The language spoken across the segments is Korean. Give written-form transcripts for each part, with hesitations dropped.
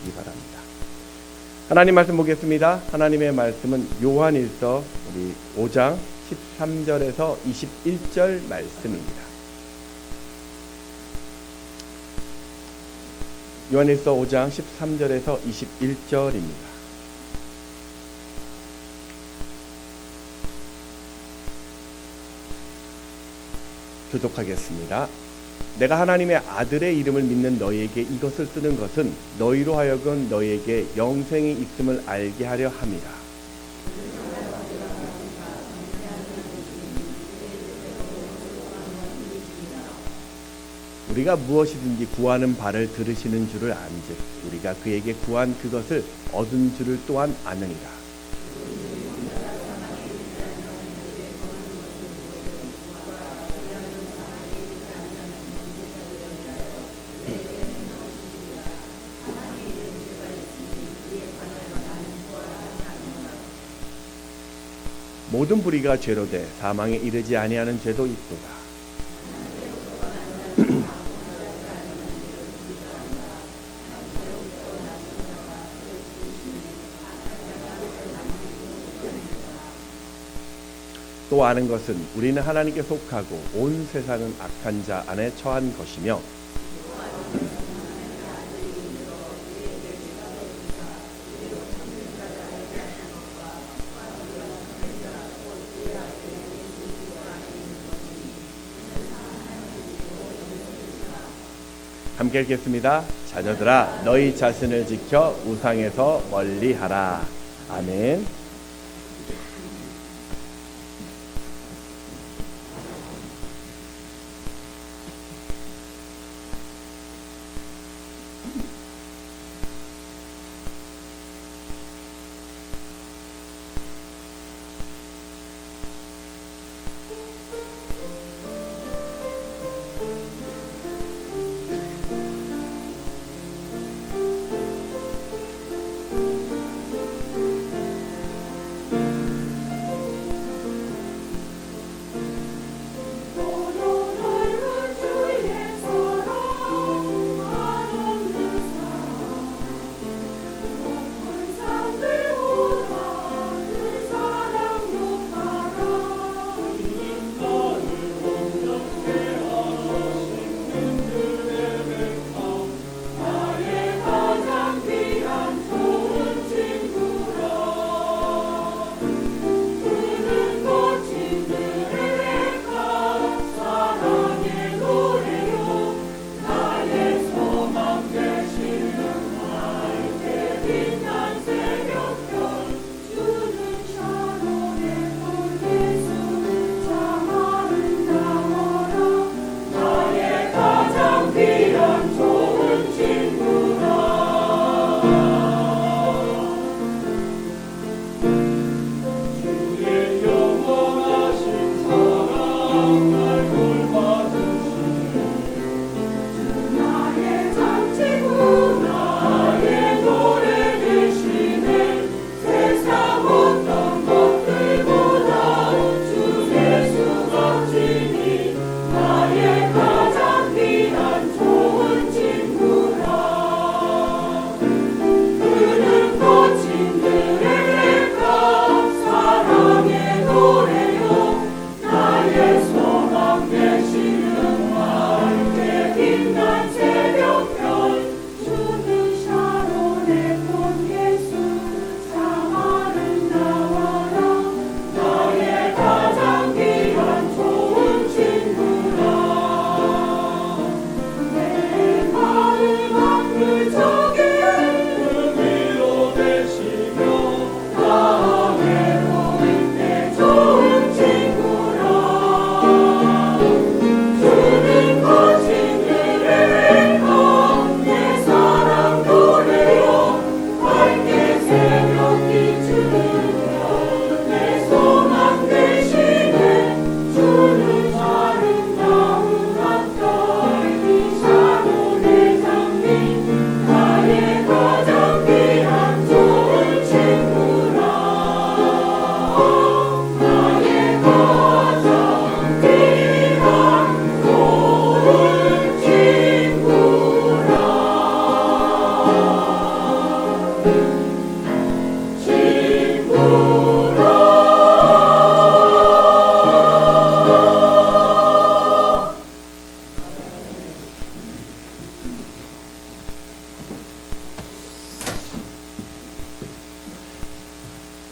하시기 바랍니다. 하나님 말씀 보겠습니다. 하나님의 말씀은 요한일서 우리 5장 13절에서 21절 말씀입니다. 요한일서 5장 13절에서 21절입니다. 교독하겠습니다. 내가 하나님의 아들의 이름을 믿는 너희에게 이것을 쓰는 것은 너희로 하여금 너희에게 영생이 있음을 알게 하려 함이라. 우리가 무엇이든지 구하는 바를 들으시는 줄을 안즉 우리가 그에게 구한 그것을 얻은 줄을 또한 아느니라. 모든 불의가 죄로 돼 사망에 이르지 아니하는 죄도 있도다. 또 아는 것은 우리는 하나님께 속하고 온 세상은 악한 자 안에 처한 것이며 함께 읽겠습니다. 자녀들아 너희 자신을 지켜 우상에서 멀리하라. 아멘.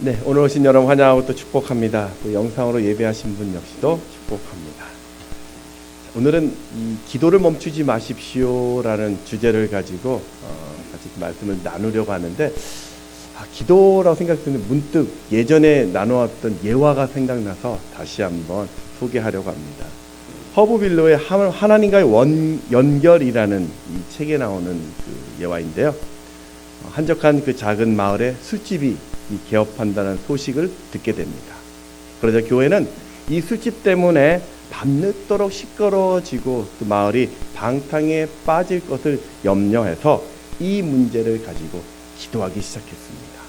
네, 오늘 오신 여러분 환영하고 또 축복합니다. 또 영상으로 예배하신 분 역시도 축복합니다. 오늘은 이 기도를 멈추지 마십시오라는 주제를 가지고 같이 말씀을 나누려고 하는데, 기도라고 생각했는데 문득 예전에 나누었던 예화가 생각나서 다시 한번 소개하려고 합니다. 허브 빌로의 하나님과의 연결이라는 이 책에 나오는 그 예화인데요. 한적한 그 작은 마을에 술집이 개업한다는 소식을 듣게 됩니다. 그러자 교회는 이 술집 때문에 밤늦도록 시끄러워지고 또 마을이 방탕에 빠질 것을 염려해서 이 문제를 가지고 기도하기 시작했습니다.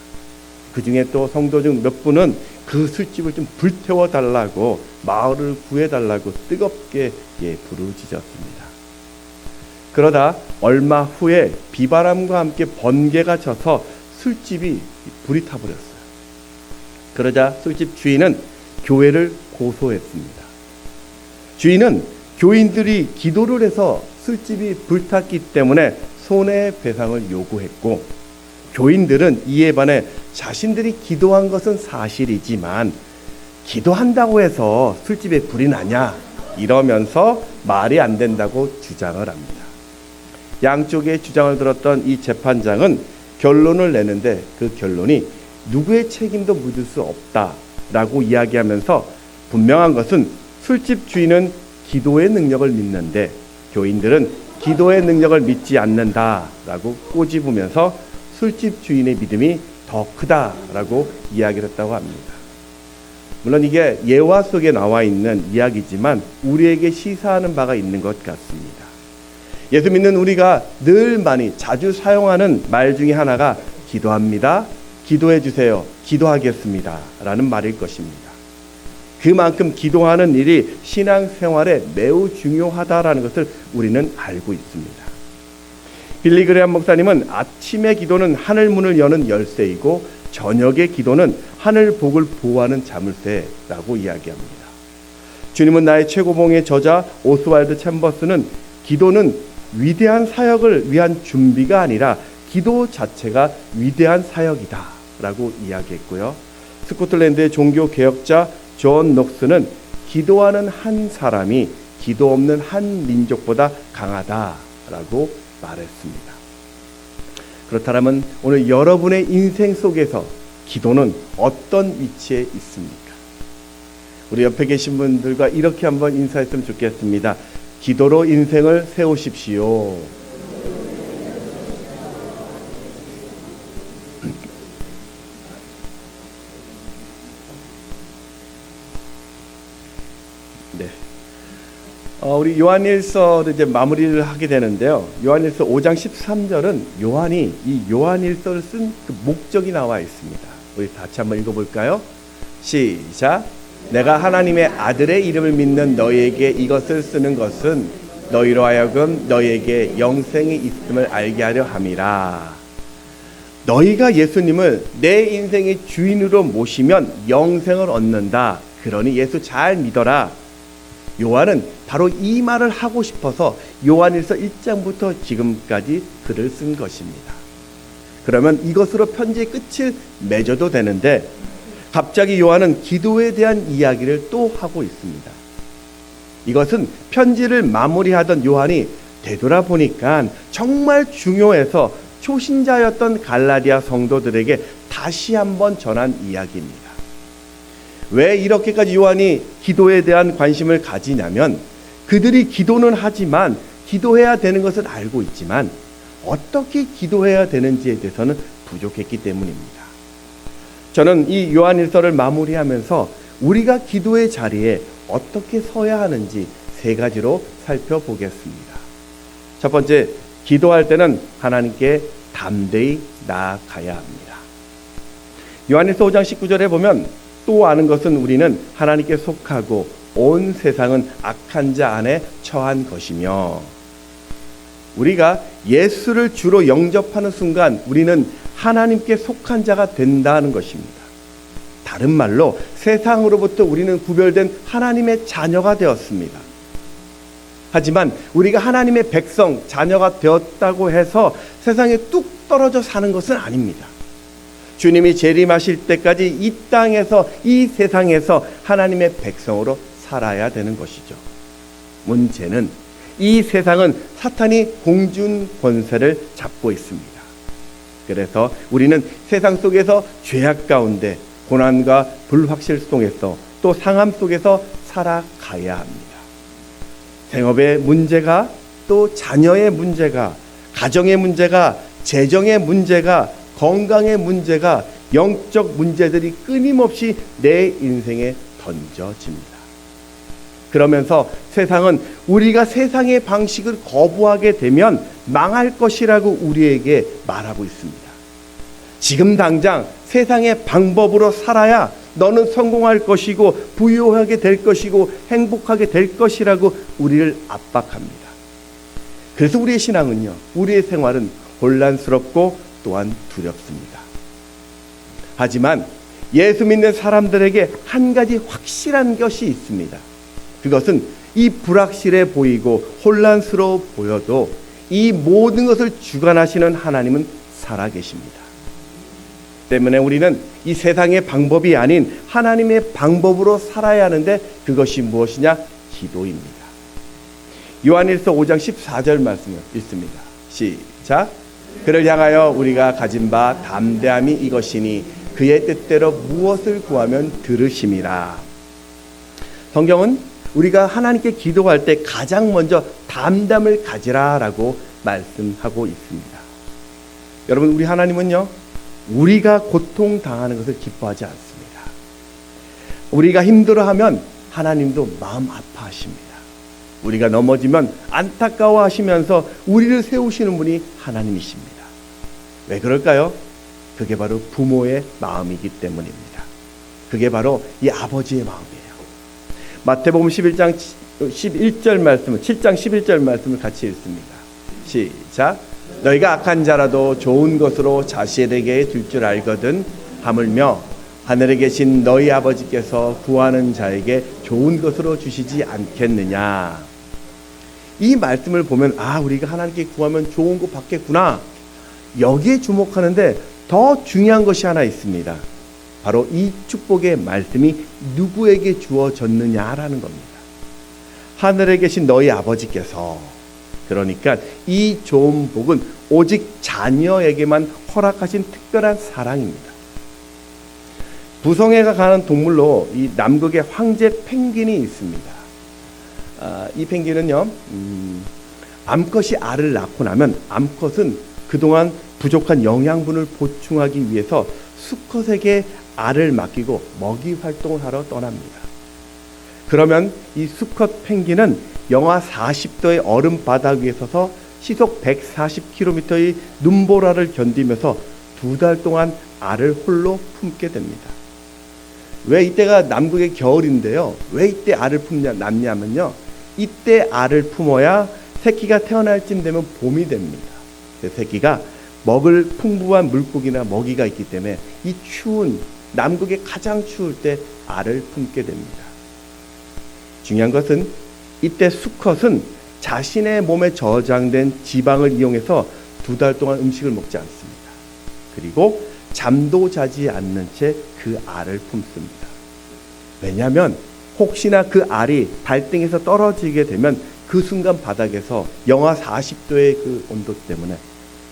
그 중에 또 성도 중 몇 분은 그 술집을 좀 불태워 달라고, 마을을 구해 달라고 뜨겁게 부르짖었습니다. 그러다 얼마 후에 비바람과 함께 번개가 쳐서 술집이 불이 타버렸어요. 그러자 술집 주인은 교회를 고소했습니다. 주인은 교인들이 기도를 해서 술집이 불탔기 때문에 손해배상을 요구했고, 교인들은 이에 반해 자신들이 기도한 것은 사실이지만 기도한다고 해서 술집에 불이 나냐 이러면서 말이 안 된다고 주장을 합니다. 양쪽의 주장을 들었던 이 재판장은 결론을 내는데, 그 결론이 누구의 책임도 묻을 수 없다라고 이야기하면서 분명한 것은 술집 주인은 기도의 능력을 믿는데 교인들은 기도의 능력을 믿지 않는다라고 꼬집으면서 술집 주인의 믿음이 더 크다라고 이야기를 했다고 합니다. 물론 이게 예화 속에 나와 있는 이야기지만 우리에게 시사하는 바가 있는 것 같습니다. 예수 믿는 우리가 늘 많이 자주 사용하는 말 중에 하나가 기도합니다, 기도해 주세요, 기도하겠습니다 라는 말일 것입니다. 그만큼 기도하는 일이 신앙생활에 매우 중요하다라는 것을 우리는 알고 있습니다. 빌리 그레함 목사님은 아침의 기도는 하늘 문을 여는 열쇠이고 저녁의 기도는 하늘 복을 보호하는 자물쇠라고 이야기합니다. 주님은 나의 최고봉의 저자 오스왈드 챔버스는 기도는 위대한 사역을 위한 준비가 아니라 기도 자체가 위대한 사역이다 라고 이야기했고요. 스코틀랜드의 종교 개혁자 존 녹스는 기도하는 한 사람이 기도 없는 한 민족보다 강하다라고 말했습니다. 그렇다면 오늘 여러분의 인생 속에서 기도는 어떤 위치에 있습니까? 우리 옆에 계신 분들과 이렇게 한번 인사했으면 좋겠습니다. 기도로 인생을 세우십시오. 네. 우리 요한일서를 이제 마무리를 하게 되는데요. 요한일서 5장 13절은 요한이 이 요한일서를 쓴 그 목적이 나와 있습니다. 우리 같이 한번 읽어볼까요? 시작. 내가 하나님의 아들의 이름을 믿는 너희에게 이것을 쓰는 것은 너희로 하여금 너희에게 영생이 있음을 알게 하려 함이라. 너희가 예수님을 내 인생의 주인으로 모시면 영생을 얻는다. 그러니 예수 잘 믿어라. 요한은 바로 이 말을 하고 싶어서 요한일서 1장부터 지금까지 글을 쓴 것입니다. 그러면 이것으로 편지의 끝을 맺어도 되는데 갑자기 요한은 기도에 대한 이야기를 또 하고 있습니다. 이것은 편지를 마무리하던 요한이 되돌아보니까 정말 중요해서 초신자였던 갈라디아 성도들에게 다시 한번 전한 이야기입니다. 왜 이렇게까지 요한이 기도에 대한 관심을 가지냐면 그들이 기도는 하지만 기도해야 되는 것을 알고 있지만 어떻게 기도해야 되는지에 대해서는 부족했기 때문입니다. 저는 이 요한일서를 마무리하면서 우리가 기도의 자리에 어떻게 서야 하는지 세 가지로 살펴보겠습니다. 첫 번째, 기도할 때는 하나님께 담대히 나아가야 합니다. 요한일서 5장 19절에 보면 또 아는 것은 우리는 하나님께 속하고 온 세상은 악한 자 안에 처한 것이며, 우리가 예수를 주로 영접하는 순간 우리는 하나님께 속한 자가 된다는 것입니다. 다른 말로 세상으로부터 우리는 구별된 하나님의 자녀가 되었습니다. 하지만 우리가 하나님의 백성, 자녀가 되었다고 해서 세상에 뚝 떨어져 사는 것은 아닙니다. 주님이 재림하실 때까지 이 땅에서, 이 세상에서 하나님의 백성으로 살아야 되는 것이죠. 문제는 이 세상은 사탄이 공중 권세를 잡고 있습니다. 그래서 우리는 세상 속에서 죄악 가운데 고난과 불확실 속에서 또 상함 속에서 살아가야 합니다. 생업의 문제가, 또 자녀의 문제가, 가정의 문제가, 재정의 문제가, 건강의 문제가, 영적 문제들이 끊임없이 내 인생에 던져집니다. 그러면서 세상은 우리가 세상의 방식을 거부하게 되면 망할 것이라고 우리에게 말하고 있습니다. 지금 당장 세상의 방법으로 살아야 너는 성공할 것이고 부유하게 될 것이고 행복하게 될 것이라고 우리를 압박합니다. 그래서 우리의 신앙은요, 우리의 생활은 혼란스럽고 또한 두렵습니다. 하지만 예수 믿는 사람들에게 한 가지 확실한 것이 있습니다. 그것은 이 불확실해 보이고 혼란스러워 보여도 이 모든 것을 주관하시는 하나님은 살아계십니다. 때문에 우리는 이 세상의 방법이 아닌 하나님의 방법으로 살아야 하는데, 그것이 무엇이냐? 기도입니다. 요한일서 5장 14절 말씀을 읽습니다. 시작. 그를 향하여 우리가 가진 바 담대함이 이것이니 그의 뜻대로 무엇을 구하면 들으심이라. 성경은 우리가 하나님께 기도할 때 가장 먼저 담담을 가지라라고 말씀하고 있습니다. 여러분, 우리 하나님은요, 우리가 고통당하는 것을 기뻐하지 않습니다. 우리가 힘들어하면 하나님도 마음 아파하십니다. 우리가 넘어지면 안타까워하시면서 우리를 세우시는 분이 하나님이십니다. 왜 그럴까요? 그게 바로 부모의 마음이기 때문입니다. 그게 바로 이 아버지의 마음이에요. 마태복음 11장 11절 말씀을, 7장 11절 말씀을 같이 읽습니다. 시작. 너희가 악한 자라도 좋은 것으로 자식에게 줄 줄 알거든 하물며 하늘에 계신 너희 아버지께서 구하는 자에게 좋은 것으로 주시지 않겠느냐. 이 말씀을 보면 우리가 하나님께 구하면 좋은 거 받겠구나, 여기에 주목하는데 더 중요한 것이 하나 있습니다. 바로 이 축복의 말씀이 누구에게 주어졌느냐라는 겁니다. 하늘에 계신 너희 아버지께서, 그러니까 이 좋은 복은 오직 자녀에게만 허락하신 특별한 사랑입니다. 부성애가 가는 동물로 이 남극의 황제 펭귄이 있습니다. 이 펭귄은요, 암컷이 알을 낳고 나면 암컷은 그동안 부족한 영양분을 보충하기 위해서 수컷에게 알을 맡기고 먹이 활동을 하러 떠납니다. 그러면 이 수컷 펭귄은 영하 40도의 얼음 바닥 위에 서서 시속 140km의 눈보라를 견디면서 2달 동안 알을 홀로 품게 됩니다. 왜 이때가 남극의 겨울인데요, 왜 이때 알을 낳냐면요, 이때 알을 품어야 새끼가 태어날 쯤 되면 봄이 됩니다. 새끼가 먹을 풍부한 물고기나 먹이가 있기 때문에 이 추운 남극의 가장 추울 때 알을 품게 됩니다. 중요한 것은 이때 수컷은 자신의 몸에 저장된 지방을 이용해서 2달 동안 음식을 먹지 않습니다. 그리고 잠도 자지 않는 채 그 알을 품습니다. 왜냐하면 혹시나 그 알이 발등에서 떨어지게 되면 그 순간 바닥에서 영하 40도의 그 온도 때문에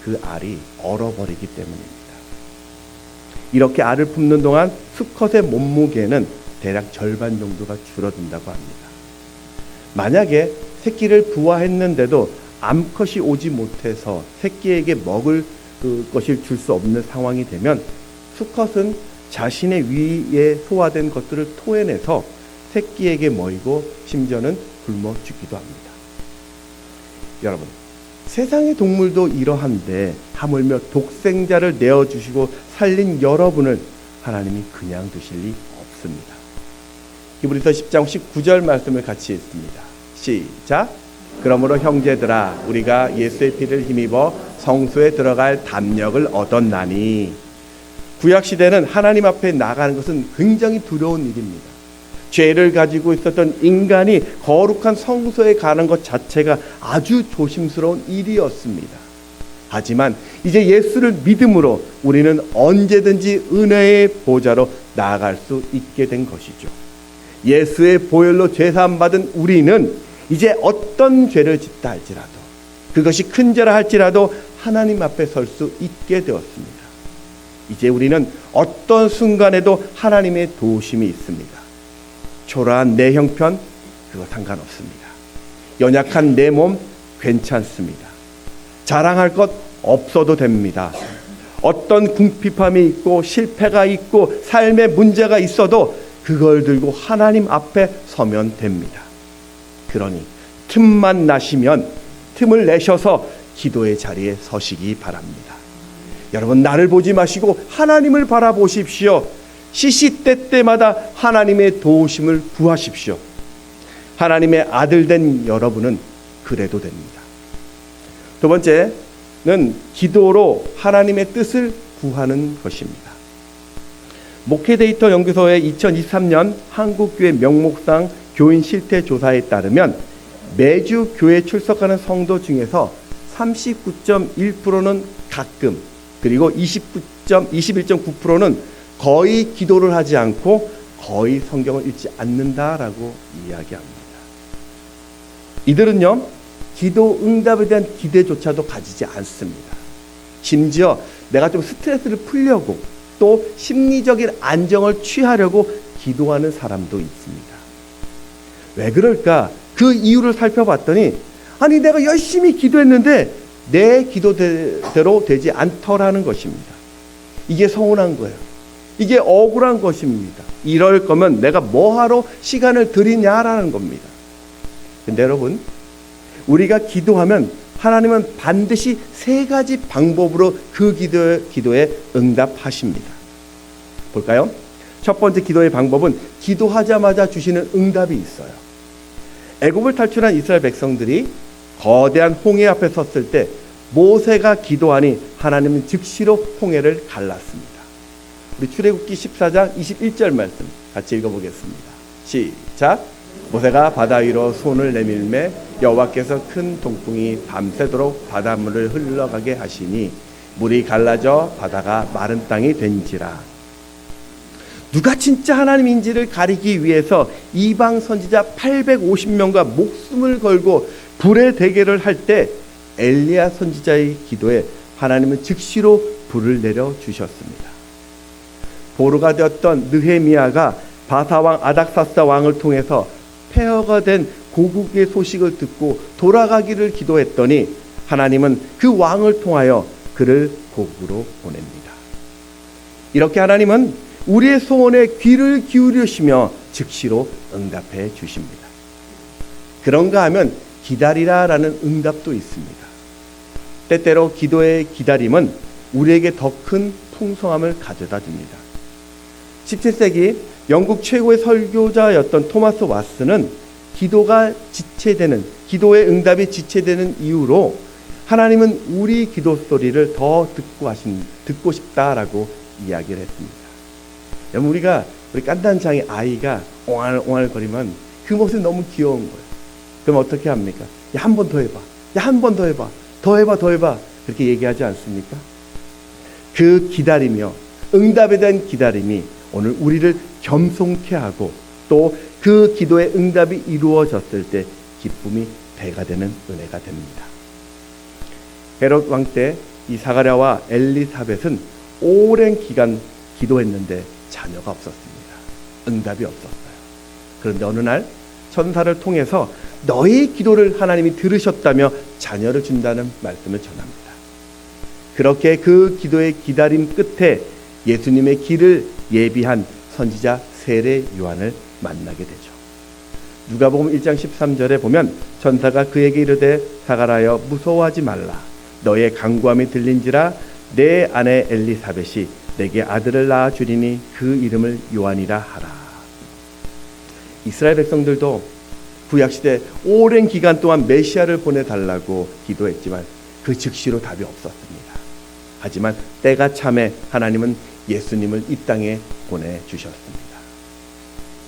그 알이 얼어버리기 때문입니다. 이렇게 알을 품는 동안 수컷의 몸무게는 대략 절반 정도가 줄어든다고 합니다. 만약에 새끼를 부화했는데도 암컷이 오지 못해서 새끼에게 먹을 것을 줄 수 없는 상황이 되면 수컷은 자신의 위에 소화된 것들을 토해내서 새끼에게 먹이고 심지어는 굶어 죽기도 합니다. 여러분, 세상의 동물도 이러한데 하물며 독생자를 내어주시고 살린 여러분을 하나님이 그냥 두실 리 없습니다. 히브리서 10장 19절 말씀을 같이 읽습니다. 시작. 그러므로 형제들아, 우리가 예수의 피를 힘입어 성소에 들어갈 담력을 얻었나니. 구약시대는 하나님 앞에 나가는 것은 굉장히 두려운 일입니다. 죄를 가지고 있었던 인간이 거룩한 성소에 가는 것 자체가 아주 조심스러운 일이었습니다. 하지만 이제 예수를 믿음으로 우리는 언제든지 은혜의 보좌로 나아갈 수 있게 된 것이죠. 예수의 보혈로 죄사함 받은 우리는 이제 어떤 죄를 짓다 할지라도, 그것이 큰 죄라 할지라도 하나님 앞에 설 수 있게 되었습니다. 이제 우리는 어떤 순간에도 하나님의 도우심이 있습니다. 초라한 내 형편, 그거 상관없습니다. 연약한 내 몸 괜찮습니다. 자랑할 것 없어도 됩니다. 어떤 궁핍함이 있고 실패가 있고 삶의 문제가 있어도 그걸 들고 하나님 앞에 서면 됩니다. 그러니 틈만 나시면 틈을 내셔서 기도의 자리에 서시기 바랍니다. 여러분, 나를 보지 마시고 하나님을 바라보십시오. 시시때때마다 하나님의 도우심을 구하십시오. 하나님의 아들 된 여러분은 그래도 됩니다. 두 번째는 기도로 하나님의 뜻을 구하는 것입니다. 목회데이터 연구소의 2023년 한국교회 명목상 교인 실태 조사에 따르면 매주 교회 출석하는 성도 중에서 39.1%는 가끔, 그리고 21.9%는 거의 기도를 하지 않고 거의 성경을 읽지 않는다라고 이야기합니다. 이들은요, 기도 응답에 대한 기대조차도 가지지 않습니다. 심지어 내가 좀 스트레스를 풀려고 또 심리적인 안정을 취하려고 기도하는 사람도 있습니다. 왜 그럴까? 그 이유를 살펴봤더니, 아니 내가 열심히 기도했는데 내 기도대로 되지 않더라는 것입니다. 이게 서운한 거예요. 이게 억울한 것입니다. 이럴 거면 내가 뭐하러 시간을 들이냐라는 겁니다. 근데 여러분, 우리가 기도하면 하나님은 반드시 세 가지 방법으로 그 기도에 응답하십니다. 볼까요? 첫 번째 기도의 방법은 기도하자마자 주시는 응답이 있어요. 애굽을 탈출한 이스라엘 백성들이 거대한 홍해 앞에 섰을 때 모세가 기도하니 하나님은 즉시로 홍해를 갈랐습니다. 우리 출애굽기 14장 21절 말씀 같이 읽어보겠습니다. 시작. 모세가 바다 위로 손을 내밀매 여호와께서 큰 동풍이 밤새도록 바닷물을 흘러가게 하시니 물이 갈라져 바다가 마른 땅이 된지라. 누가 진짜 하나님인지를 가리기 위해서 이방 선지자 850명과 목숨을 걸고 불의 대결을 할 때 엘리야 선지자의 기도에 하나님은 즉시로 불을 내려 주셨습니다. 보루가 되었던 느헤미야가 바사왕 아닥사스다 왕을 통해서 폐허가 된 고국의 소식을 듣고 돌아가기를 기도했더니 하나님은 그 왕을 통하여 그를 고국으로 보냅니다. 이렇게 하나님은 우리의 소원에 귀를 기울이시며 즉시로 응답해 주십니다. 그런가 하면 기다리라라는 응답도 있습니다. 때때로 기도의 기다림은 우리에게 더 큰 풍성함을 가져다 줍니다. 17세기 영국 최고의 설교자였던 토마스 왓슨은 기도의 응답이 지체되는 이유로 하나님은 우리 기도 소리를 더 듣고 싶다라고 이야기를 했습니다. 여러분, 우리 깐단장의 아이가 옹알옹알거리면 그 모습이 너무 귀여운 거예요. 그럼 어떻게 합니까? 야, 한 번 더 해봐. 야, 한 번 더 해봐. 더 해봐. 그렇게 얘기하지 않습니까? 그 기다리며 응답에 대한 기다림이 오늘 우리를 겸손케 하고 또 그 기도의 응답이 이루어졌을 때 기쁨이 배가 되는 은혜가 됩니다. 헤롯 왕 때 이 사가랴와 엘리사벳은 오랜 기간 기도했는데 자녀가 없었습니다. 응답이 없었어요. 그런데 어느 날 천사를 통해서 너의 기도를 하나님이 들으셨다며 자녀를 준다는 말씀을 전합니다. 그렇게 그 기도의 기다림 끝에 예수님의 길을 예비한 선지자 세례 요한을 만나게 되죠. 누가복음 1장 13절에 보면 천사가 그에게 이르되 사가랴여 무서워하지 말라. 너의 간구함이 들린지라 내 아내 엘리사벳이 내게 아들을 낳아 주리니 그 이름을 요한이라 하라. 이스라엘 백성들도 구약시대 오랜 기간 동안 메시아를 보내달라고 기도했지만 그 즉시로 답이 없었습니다. 하지만 때가 참에 하나님은 예수님을 이 땅에 보내주셨습니다.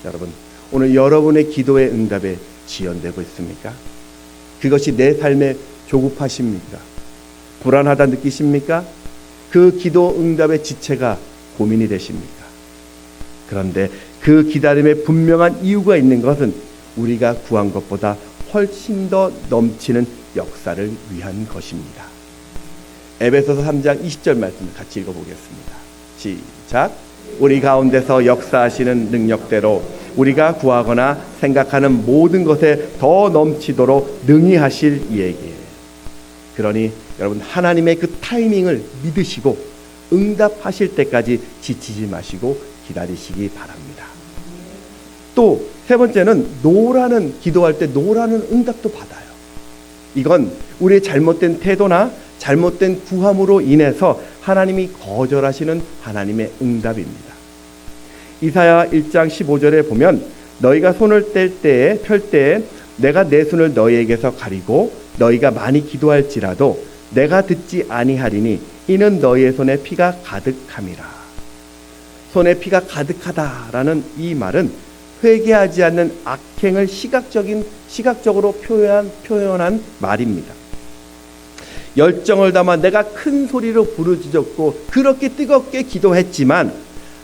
여러분, 오늘 여러분의 기도의 응답에 지연되고 있습니까? 그것이 내 삶의 조급하십니까? 불안하다 느끼십니까? 그 기도 응답의 지체가 고민이 되십니까? 그런데 그 기다림에 분명한 이유가 있는 것은 우리가 구한 것보다 훨씬 더 넘치는 역사를 위한 것입니다. 에베소서 3장 20절 말씀을 같이 읽어보겠습니다. 시작. 우리 가운데서 역사하시는 능력대로 우리가 구하거나 생각하는 모든 것에 더 넘치도록 능히 하실 이에게. 그러니 여러분, 하나님의 그 타이밍을 믿으시고 응답하실 때까지 지치지 마시고 기다리시기 바랍니다. 또 세 번째는 기도할 때 노라는 응답도 받아요. 이건 우리의 잘못된 태도나 잘못된 구함으로 인해서 하나님이 거절하시는 하나님의 응답입니다. 이사야 1장 15절에 보면 너희가 손을 펼 때에 내가 내 손을 너희에게서 가리고 너희가 많이 기도할지라도 내가 듣지 아니하리니 이는 너희의 손에 피가 가득함이라. 손에 피가 가득하다라는 이 말은 회개하지 않는 악행을 시각적으로 표현한 말입니다. 열정을 담아 내가 큰 소리로 부르짖었고 그렇게 뜨겁게 기도했지만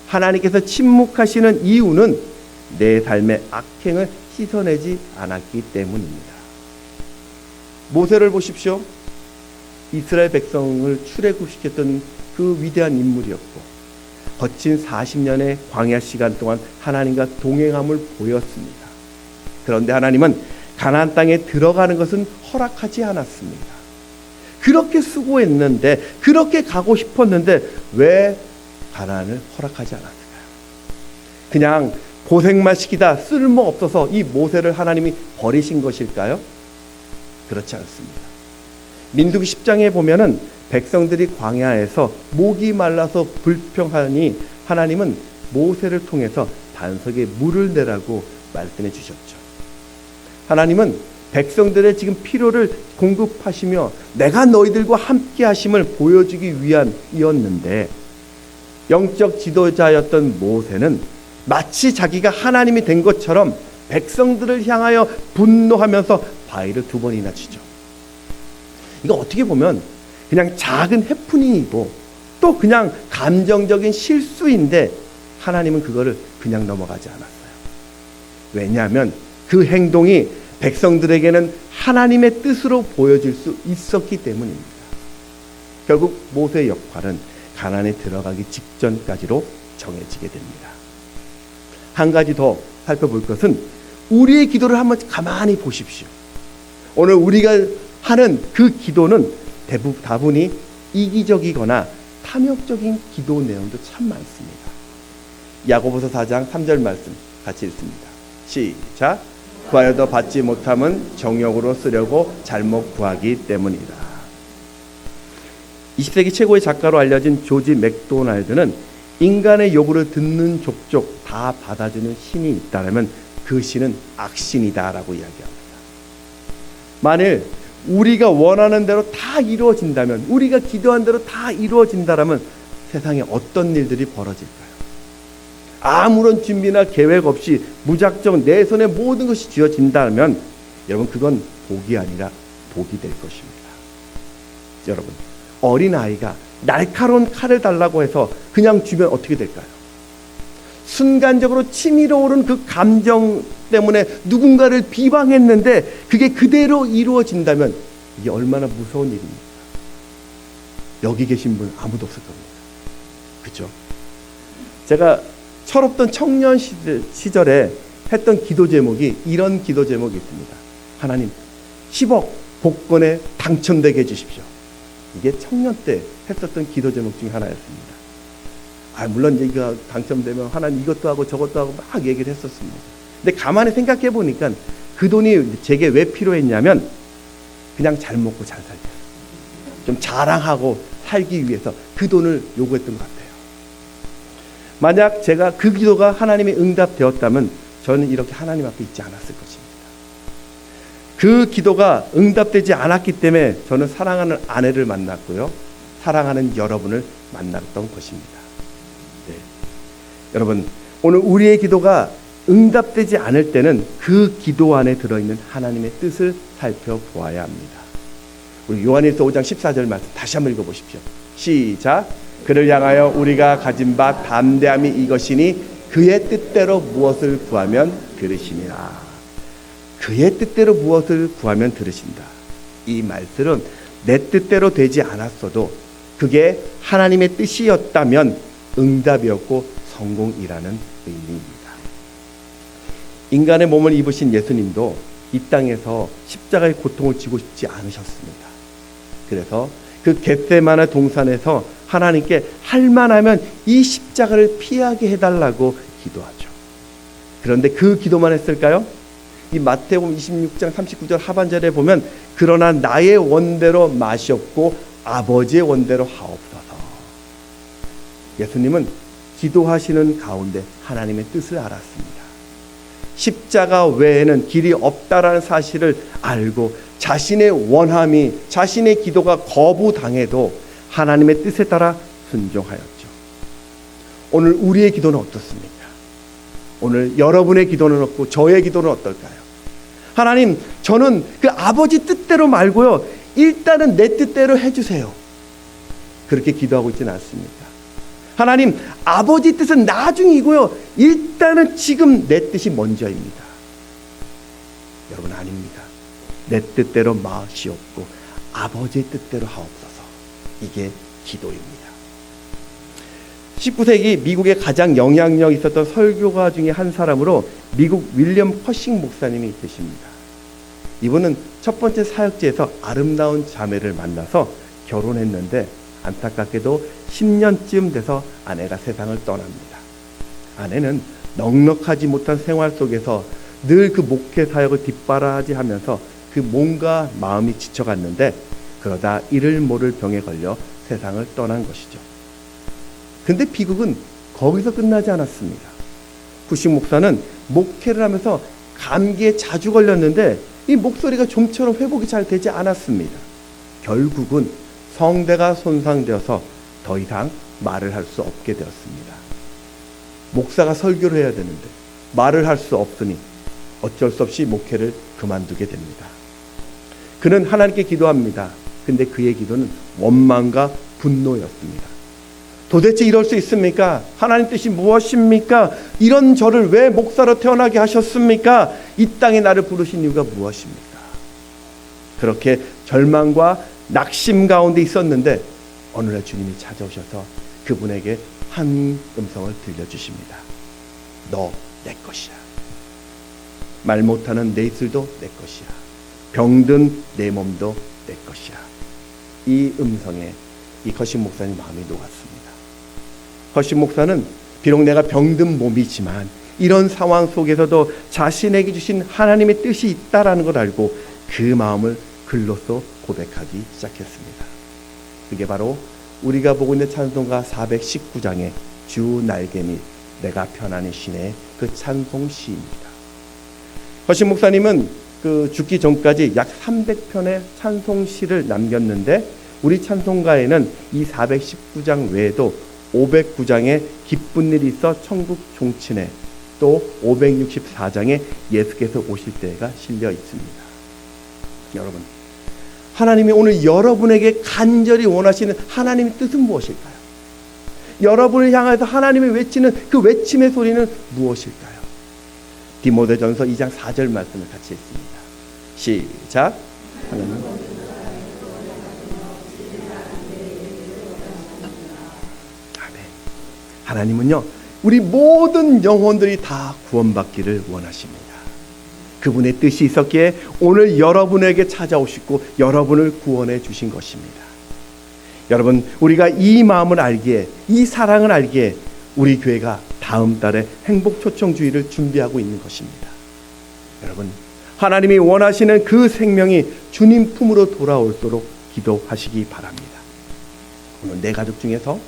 하나님께서 침묵하시는 이유는 내 삶의 악행을 씻어내지 않았기 때문입니다. 모세를 보십시오. 이스라엘 백성을 출애굽시켰던 그 위대한 인물이었고 거친 40년의 광야 시간 동안 하나님과 동행함을 보였습니다. 그런데 하나님은 가나안 땅에 들어가는 것은 허락하지 않았습니다. 그렇게 수고했는데, 그렇게 가고 싶었는데 왜 가나안을 허락하지 않았을까요? 그냥 고생만 시키다 쓸모없어서 이 모세를 하나님이 버리신 것일까요? 그렇지 않습니다. 민수기 10장에 보면은 백성들이 광야에서 목이 말라서 불평하니 하나님은 모세를 통해서 반석에 물을 내라고 말씀해 주셨죠. 하나님은 백성들의 지금 필요를 공급하시며 내가 너희들과 함께 하심을 보여주기 위함이었는데 영적 지도자였던 모세는 마치 자기가 하나님이 된 것처럼 백성들을 향하여 분노하면서 바위를 2번이나 치죠. 이거 어떻게 보면 그냥 작은 해프닝이고 또 그냥 감정적인 실수인데 하나님은 그거를 그냥 넘어가지 않았어요. 왜냐하면 그 행동이 백성들에게는 하나님의 뜻으로 보여질 수 있었기 때문입니다. 결국 모세의 역할은 가나안에 들어가기 직전까지로 정해지게 됩니다. 한 가지 더 살펴볼 것은 우리의 기도를 한번 가만히 보십시오. 오늘 우리가 하는 그 기도는 다분히 이기적이거나 탐욕적인 기도 내용도 참 많습니다. 야고보서 4장 3절 말씀 같이 읽습니다. 시작. 구하여도 받지 못함은 정욕으로 쓰려고 잘못 구하기 때문이다. 20세기 최고의 작가로 알려진 조지 맥도날드는 인간의 요구를 듣는 족족 다 받아주는 신이 있다면 그 신은 악신이다라고 이야기합니다. 만일 우리가 원하는 대로 다 이루어진다면, 우리가 기도한 대로 다 이루어진다면 세상에 어떤 일들이 벌어질까요? 아무런 준비나 계획 없이 무작정 내 손에 모든 것이 쥐어진다면 여러분, 그건 복이 아니라 독이 될 것입니다. 여러분, 어린아이가 날카로운 칼을 달라고 해서 그냥 주면 어떻게 될까요? 순간적으로 치밀어 오른 그 감정 때문에 누군가를 비방했는데 그게 그대로 이루어진다면 이게 얼마나 무서운 일입니까? 여기 계신 분 아무도 없을 겁니다. 그렇죠? 제가 철없던 청년 시절에 했던 기도 제목이 이런 기도 제목이 있습니다. 하나님, 10억 복권에 당첨되게 해주십시오. 이게 청년 때 했었던 기도 제목 중에 하나였습니다. 물론 이거 당첨되면 하나님 이것도 하고 저것도 하고 막 얘기를 했었습니다. 근데 가만히 생각해 보니까 그 돈이 제게 왜 필요했냐면 그냥 잘 먹고 잘 살기, 좀 자랑하고 살기 위해서 그 돈을 요구했던 것 같아요. 만약 제가 그 기도가 하나님의 응답되었다면 저는 이렇게 하나님 앞에 있지 않았을 것입니다. 그 기도가 응답되지 않았기 때문에 저는 사랑하는 아내를 만났고요, 사랑하는 여러분을 만났던 것입니다. 네. 여러분, 오늘 우리의 기도가 응답되지 않을 때는 그 기도 안에 들어있는 하나님의 뜻을 살펴보아야 합니다. 우리 요한일서 5장 14절 말씀 다시 한번 읽어보십시오. 시작. 그를 향하여 우리가 가진 바 담대함이 이것이니 그의 뜻대로 무엇을 구하면 들으시니라. 그의 뜻대로 무엇을 구하면 들으신다. 이 말씀은 내 뜻대로 되지 않았어도 그게 하나님의 뜻이었다면 응답이었고 성공이라는 의미입니다. 인간의 몸을 입으신 예수님도 이 땅에서 십자가의 고통을 지고 싶지 않으셨습니다. 그래서 그 겟세마네 동산에서 하나님께 할만하면 이 십자가를 피하게 해달라고 기도하죠. 그런데 그 기도만 했을까요? 이 마태복음 26장 39절 하반절에 보면 그러나 나의 원대로 마시옵고 아버지의 원대로 하옵소서. 예수님은 기도하시는 가운데 하나님의 뜻을 알았습니다. 십자가 외에는 길이 없다라는 사실을 알고 자신의 원함이 자신의 기도가 거부당해도 하나님의 뜻에 따라 순종하였죠. 오늘 우리의 기도는 어떻습니까? 오늘 여러분의 기도는 어떻고 저의 기도는 어떨까요? 하나님, 저는 그 아버지 뜻대로 말고요, 일단은 내 뜻대로 해주세요. 그렇게 기도하고 있지는 않습니다. 하나님, 아버지 뜻은 나중이고요, 일단은 지금 내 뜻이 먼저입니다. 여러분, 아닙니다. 내 뜻대로 마시옵고 아버지의 뜻대로 하옵소서. 이게 기도입니다. 19세기 미국에 가장 영향력 있었던 설교가 중에 한 사람으로 미국 윌리엄 퍼싱 목사님이 계십니다. 이분은 첫 번째 사역지에서 아름다운 자매를 만나서 결혼했는데 안타깝게도 10년쯤 돼서 아내가 세상을 떠납니다. 아내는 넉넉하지 못한 생활 속에서 늘 그 목회 사역을 뒷바라지하면서 그 몸과 마음이 지쳐갔는데 그러다 이를 모를 병에 걸려 세상을 떠난 것이죠. 근데 비극은 거기서 끝나지 않았습니다. 후식 목사는 목회를 하면서 감기에 자주 걸렸는데 이 목소리가 좀처럼 회복이 잘 되지 않았습니다. 결국은 성대가 손상되어서 더 이상 말을 할 수 없게 되었습니다. 목사가 설교를 해야 되는데 말을 할 수 없으니 어쩔 수 없이 목회를 그만두게 됩니다. 그는 하나님께 기도합니다. 근데 그의 기도는 원망과 분노였습니다. 도대체 이럴 수 있습니까? 하나님 뜻이 무엇입니까? 이런 저를 왜 목사로 태어나게 하셨습니까? 이 땅에 나를 부르신 이유가 무엇입니까? 그렇게 절망과 낙심 가운데 있었는데 어느 날 주님이 찾아오셔서 그분에게 한 음성을 들려주십니다. 너 내 것이야. 말 못하는 내 입술도 내 것이야. 병든 내 몸도 내 것이야. 이 음성에 이 거신 목사님 마음이 녹았습니다. 거신 목사는 비록 내가 병든 몸이지만 이런 상황 속에서도 자신에게 주신 하나님의 뜻이 있다라는 걸 알고 그 마음을 글로써 고백하기 시작했습니다. 그게 바로 우리가 보고 있는 찬송가 419장의 주 날개 및 내가 편안히 쉬네 그 찬송 시입니다. 거신 목사님은 그 죽기 전까지 약 300편의 찬송시를 남겼는데 우리 찬송가에는 이 419장 외에도 509장에 기쁜 일이 있어 천국 종친회 또 564장에 예수께서 오실 때가 실려 있습니다. 여러분, 하나님이 오늘 여러분에게 간절히 원하시는 하나님의 뜻은 무엇일까요? 여러분을 향해서 하나님이 외치는 그 외침의 소리는 무엇일까요? 디모데전서 2장 4절 말씀을 같이 읽습니다. 시작. 하나님. 아멘. 하나님은요, 우리 모든 영혼들이 다 구원받기를 원하십니다. 그분의 뜻이 있었기에 오늘 여러분에게 찾아오시고 여러분을 구원해 주신 것입니다. 여러분, 우리가 이 마음을 알기에, 이 사랑을 알기에 우리 교회가 다음 달에 행복초청주의를 준비하고 있는 것입니다. 여러분, 하나님이 원하시는 그 생명이 주님 품으로 돌아올도록 기도하시기 바랍니다. 오늘 내 가족 중에서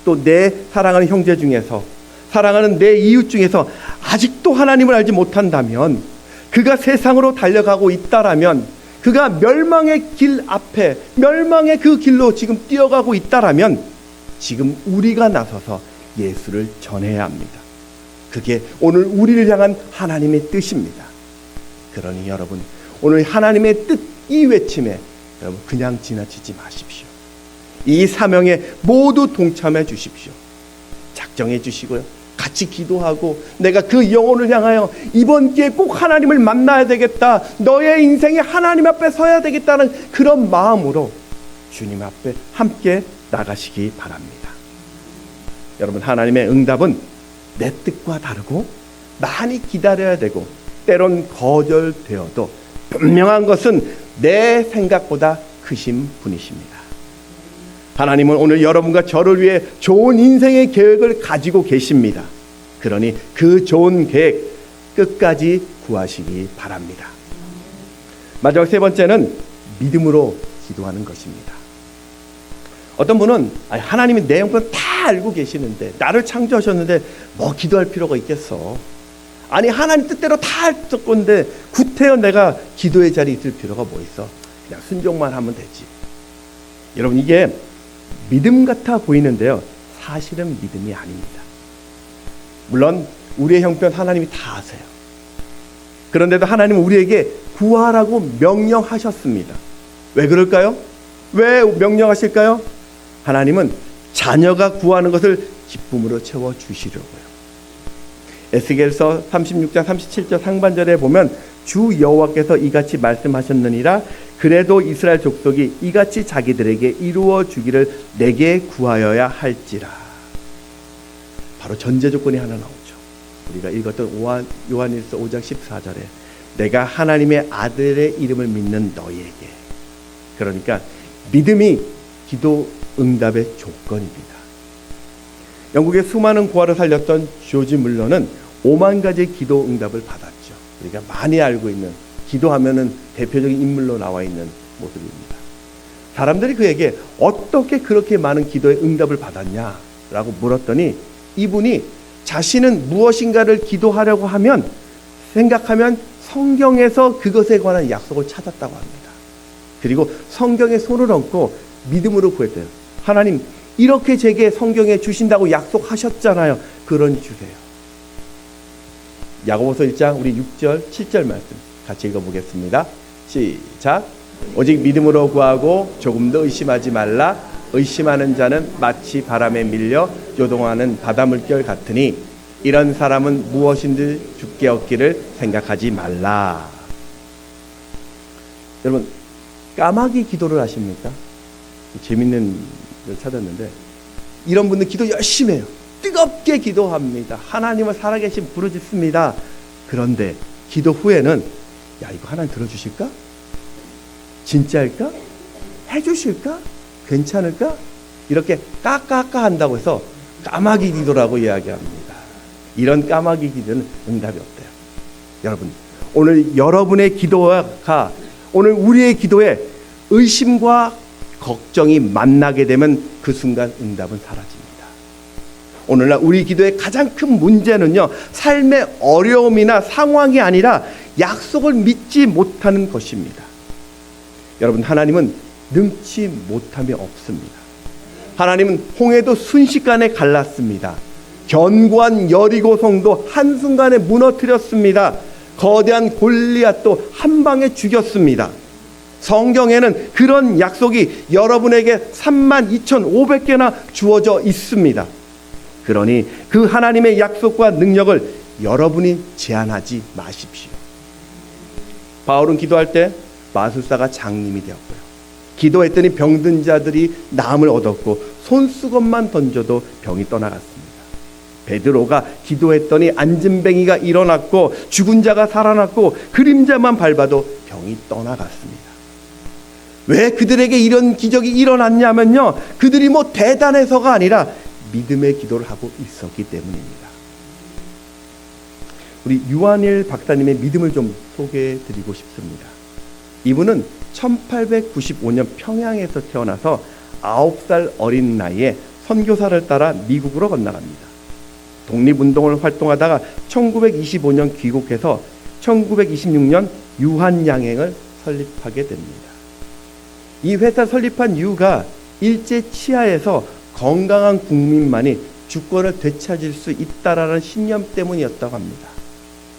또 내 사랑하는 형제 중에서 사랑하는 내 이웃 중에서 아직도 하나님을 알지 못한다면, 그가 세상으로 달려가고 있다라면, 그가 멸망의 길 앞에 멸망의 그 길로 지금 뛰어가고 있다라면 지금 우리가 나서서 예수를 전해야 합니다. 그게 오늘 우리를 향한 하나님의 뜻입니다. 그러니 여러분, 오늘 하나님의 뜻 이 외침에 여러분 그냥 지나치지 마십시오. 이 사명에 모두 동참해 주십시오. 작정해 주시고요. 같이 기도하고 내가 그 영혼을 향하여 이번 기회에 꼭 하나님을 만나야 되겠다. 너의 인생에 하나님 앞에 서야 되겠다는 그런 마음으로 주님 앞에 함께 나가시기 바랍니다. 여러분 하나님의 응답은 내 뜻과 다르고 많이 기다려야 되고 때론 거절되어도 분명한 것은 내 생각보다 크신 분이십니다. 하나님은 오늘 여러분과 저를 위해 좋은 인생의 계획을 가지고 계십니다. 그러니 그 좋은 계획 끝까지 구하시기 바랍니다. 마지막 세 번째는 믿음으로 기도하는 것입니다. 어떤 분은 하나님이 내 형편 다 알고 계시는데 나를 창조하셨는데 뭐 기도할 필요가 있겠어. 아니 하나님 뜻대로 다 할 건데 구태여 내가 기도의 자리에 있을 필요가 뭐 있어. 그냥 순종만 하면 되지. 여러분 이게 믿음 같아 보이는데요. 사실은 믿음이 아닙니다. 물론 우리의 형편 하나님이 다 아세요. 그런데도 하나님은 우리에게 구하라고 명령하셨습니다. 왜 그럴까요? 왜 명령하실까요? 하나님은 자녀가 구하는 것을 기쁨으로 채워주시려고요. 에스겔서 36장 37절 상반절에 보면 주 여호와께서 이같이 말씀하셨느니라 그래도 이스라엘 족속이 이같이 자기들에게 이루어 주기를 내게 구하여야 할지라. 바로 전제 조건이 하나 나오죠. 우리가 읽었던 요한일서 5장 14절에 내가 하나님의 아들의 이름을 믿는 너희에게. 그러니까 믿음이 기도 응답의 조건입니다. 영국의 수많은 고아를 살렸던 조지 물러는 5만 가지의 기도 응답을 받았죠. 우리가 많이 알고 있는 기도하면은 대표적인 인물로 나와 있는 모습입니다. 사람들이 그에게 어떻게 그렇게 많은 기도의 응답을 받았냐라고 물었더니 이분이 자신은 무엇인가를 기도하려고 하면 생각하면 성경에서 그것에 관한 약속을 찾았다고 합니다. 그리고 성경에 손을 얹고 믿음으로 구했대요. 하나님 이렇게 제게 성경에 주신다고 약속하셨잖아요. 그러니 주세요. 야고보서 1장 우리 6절 7절 말씀 같이 읽어보겠습니다. 시작. 오직 믿음으로 구하고 조금도 의심하지 말라. 의심하는 자는 마치 바람에 밀려 요동하는 바다 물결 같으니 이런 사람은 무엇인지 죽게 얻기를 생각하지 말라. 여러분 까마귀 기도를 아십니까? 재밌는 걸 찾았는데 이런 분들 기도 열심히 해요. 뜨겁게 기도합니다. 하나님을 살아계신 부르짖습니다. 그런데 기도 후에는 야 이거 하나님 들어주실까? 진짜일까? 해주실까? 괜찮을까? 이렇게 까까까 한다고 해서 까마귀 기도라고 이야기합니다. 이런 까마귀 기도는 응답이 없대요. 여러분 오늘 여러분의 기도가 오늘 우리의 기도에 의심과 걱정이 만나게 되면 그 순간 응답은 사라집니다. 오늘날 우리 기도의 가장 큰 문제는요, 삶의 어려움이나 상황이 아니라 약속을 믿지 못하는 것입니다. 여러분 하나님은 능치 못함이 없습니다. 하나님은 홍해도 순식간에 갈랐습니다. 견고한 여리고 성도 한순간에 무너뜨렸습니다. 거대한 골리앗도 한 방에 죽였습니다. 성경에는 그런 약속이 여러분에게 32,500개나 주어져 있습니다. 그러니 그 하나님의 약속과 능력을 여러분이 제한하지 마십시오. 바울은 기도할 때 마술사가 장님이 되었고요. 기도했더니 병든 자들이 나음을 얻었고 손수건만 던져도 병이 떠나갔습니다. 베드로가 기도했더니 앉은뱅이가 일어났고 죽은 자가 살아났고 그림자만 밟아도 병이 떠나갔습니다. 왜 그들에게 이런 기적이 일어났냐면요, 그들이 뭐 대단해서가 아니라 믿음의 기도를 하고 있었기 때문입니다. 우리 유한일 박사님의 믿음을 좀 소개해 드리고 싶습니다. 이분은 1895년 평양에서 태어나서 9살 어린 나이에 선교사를 따라 미국으로 건너갑니다. 독립운동을 활동하다가 1925년 귀국해서 1926년 유한양행을 설립하게 됩니다. 이 회사 설립한 이유가 일제 치하에서 건강한 국민만이 주권을 되찾을 수 있다라는 신념 때문이었다고 합니다.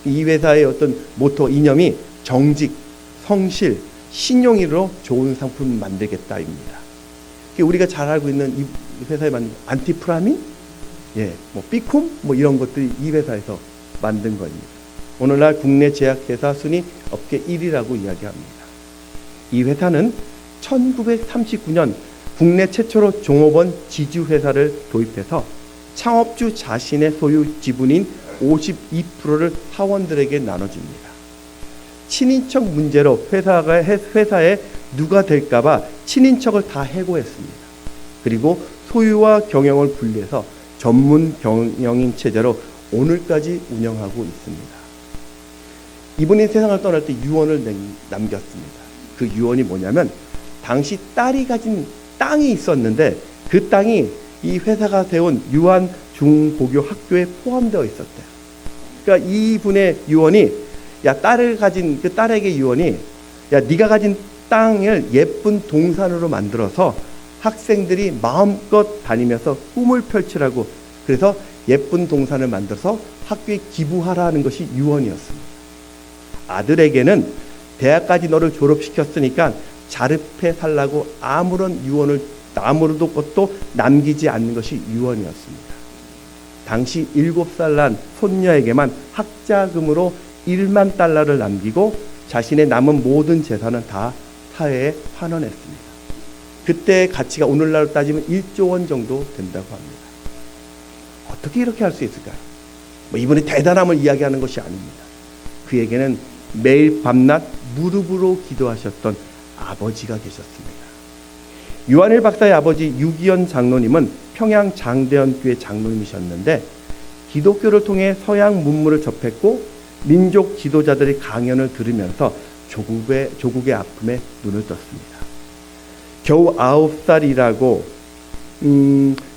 이 회사의 어떤 모토 이념이 정직, 성실, 신용으로 좋은 상품 만들겠다입니다. 우리가 잘 알고 있는 이 회사에 만든 안티프라민, 뭐 삐쿰, 뭐 이런 것들이 이 회사에서 만든 겁니다. 오늘날 국내 제약회사 순위 업계 1위라고 이야기합니다. 이 회사는 1939년 국내 최초로 종업원 지주회사를 도입해서 창업주 자신의 소유 지분인 52%를 사원들에게 나눠줍니다. 친인척 문제로 회사에 누가 될까봐 친인척을 다 해고했습니다. 그리고 소유와 경영을 분리해서 전문 경영인 체제로 오늘까지 운영하고 있습니다. 이분이 세상을 떠날 때 유언을 남겼습니다. 그 유언이 뭐냐면 당시 딸이 가진 땅이 있었는데 그 땅이 이 회사가 세운 유한 중고교 학교에 포함되어 있었대요. 그러니까 이분의 유언이 딸을 가진 그 딸에게 유언이 네가 가진 땅을 예쁜 동산으로 만들어서 학생들이 마음껏 다니면서 꿈을 펼치라고, 그래서 예쁜 동산을 만들어서 학교에 기부하라는 것이 유언이었습니다. 아들에게는 대학까지 너를 졸업시켰으니까 자립해 살라고 아무런 것도 남기지 않는 것이 유언이었습니다. 당시 7살 난 손녀에게만 학자금으로 1만 달러를 남기고 자신의 남은 모든 재산은 다 사회에 환원했습니다. 그때의 가치가 오늘날로 따지면 1조 원 정도 된다고 합니다. 어떻게 이렇게 할 수 있을까요? 이분이 대단함을 이야기하는 것이 아닙니다. 그에게는 매일 밤낮 무릎으로 기도하셨던 아버지가 계셨습니다. 유한일 박사의 아버지 유기현 장로님은 평양 장대현교회 장로님이셨는데 기독교를 통해 서양 문물을 접했고 민족 지도자들의 강연을 들으면서 조국의 아픔에 눈을 떴습니다. 겨우 9살이라고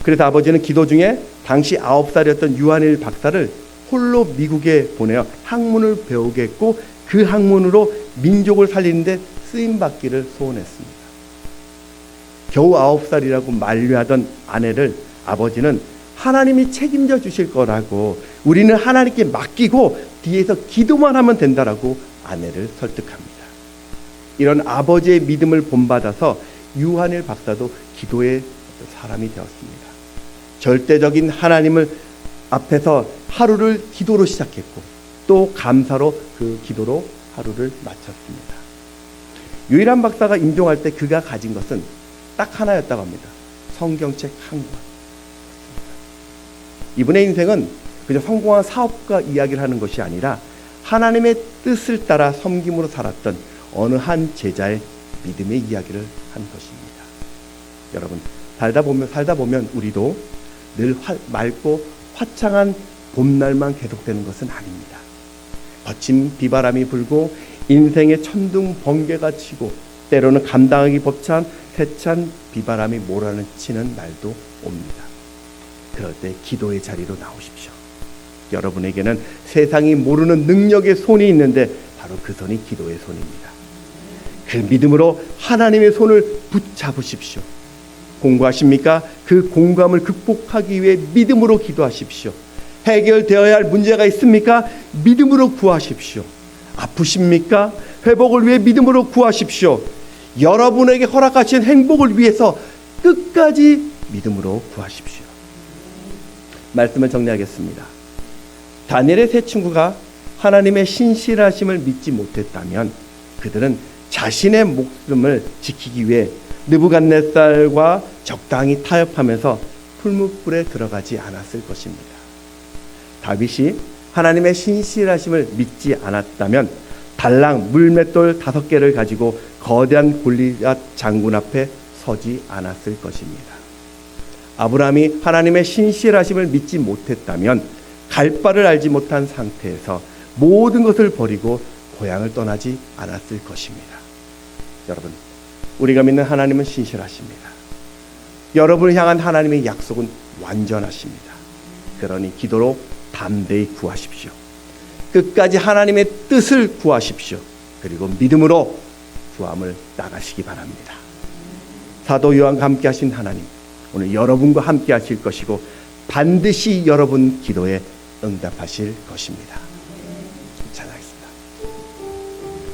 그래서 아버지는 기도 중에 당시 9살이었던 유한일 박사를 홀로 미국에 보내어 학문을 배우게 했고 그 학문으로 민족을 살리는데 쓰임받기를 소원했습니다. 겨우 9살이라고 만류하던 아내를 아버지는 하나님이 책임져 주실 거라고, 우리는 하나님께 맡기고 뒤에서 기도만 하면 된다라고 아내를 설득합니다. 이런 아버지의 믿음을 본받아서 유한일 박사도 기도의 사람이 되었습니다. 절대적인 하나님을 앞에서 하루를 기도로 시작했고 또 감사로 그 기도로 하루를 마쳤습니다. 유일한 박사가 임종할 때 그가 가진 것은 딱 하나였다고 합니다. 성경책 한 권. 이분의 인생은 그저 성공한 사업가 이야기를 하는 것이 아니라 하나님의 뜻을 따라 섬김으로 살았던 어느 한 제자의 믿음의 이야기를 한 것입니다. 여러분, 살다 보면 우리도 늘 맑고 화창한 봄날만 계속되는 것은 아닙니다. 거친 비바람이 불고 인생의 천둥 번개가 치고 때로는 감당하기 벅찬 세찬 비바람이 몰아치는 날도 옵니다. 그럴 때 기도의 자리로 나오십시오. 여러분에게는 세상이 모르는 능력의 손이 있는데 바로 그 손이 기도의 손입니다. 그 믿음으로 하나님의 손을 붙잡으십시오. 공부하십니까? 그 공감을 극복하기 위해 믿음으로 기도하십시오. 해결되어야 할 문제가 있습니까? 믿음으로 구하십시오. 아프십니까? 회복을 위해 믿음으로 구하십시오. 여러분에게 허락하신 행복을 위해서 끝까지 믿음으로 구하십시오. 말씀을 정리하겠습니다. 다니엘의 세 친구가 하나님의 신실하심을 믿지 못했다면 그들은 자신의 목숨을 지키기 위해 느부갓네살과 적당히 타협하면서 풀무불에 들어가지 않았을 것입니다. 다윗이 하나님의 신실하심을 믿지 않았다면 달랑 물맷돌 5개를 가지고 거대한 골리앗 장군 앞에 서지 않았을 것입니다. 아브라함이 하나님의 신실하심을 믿지 못했다면 갈 바를 알지 못한 상태에서 모든 것을 버리고 고향을 떠나지 않았을 것입니다. 여러분, 우리가 믿는 하나님은 신실하십니다. 여러분을 향한 하나님의 약속은 완전하십니다. 그러니 기도로 담대히 구하십시오. 끝까지 하나님의 뜻을 구하십시오. 그리고 믿음으로 구함을 나가시기 바랍니다. 사도 요한과 함께 하신 하나님, 오늘 여러분과 함께 하실 것이고 반드시 여러분 기도에 응답하실 것입니다.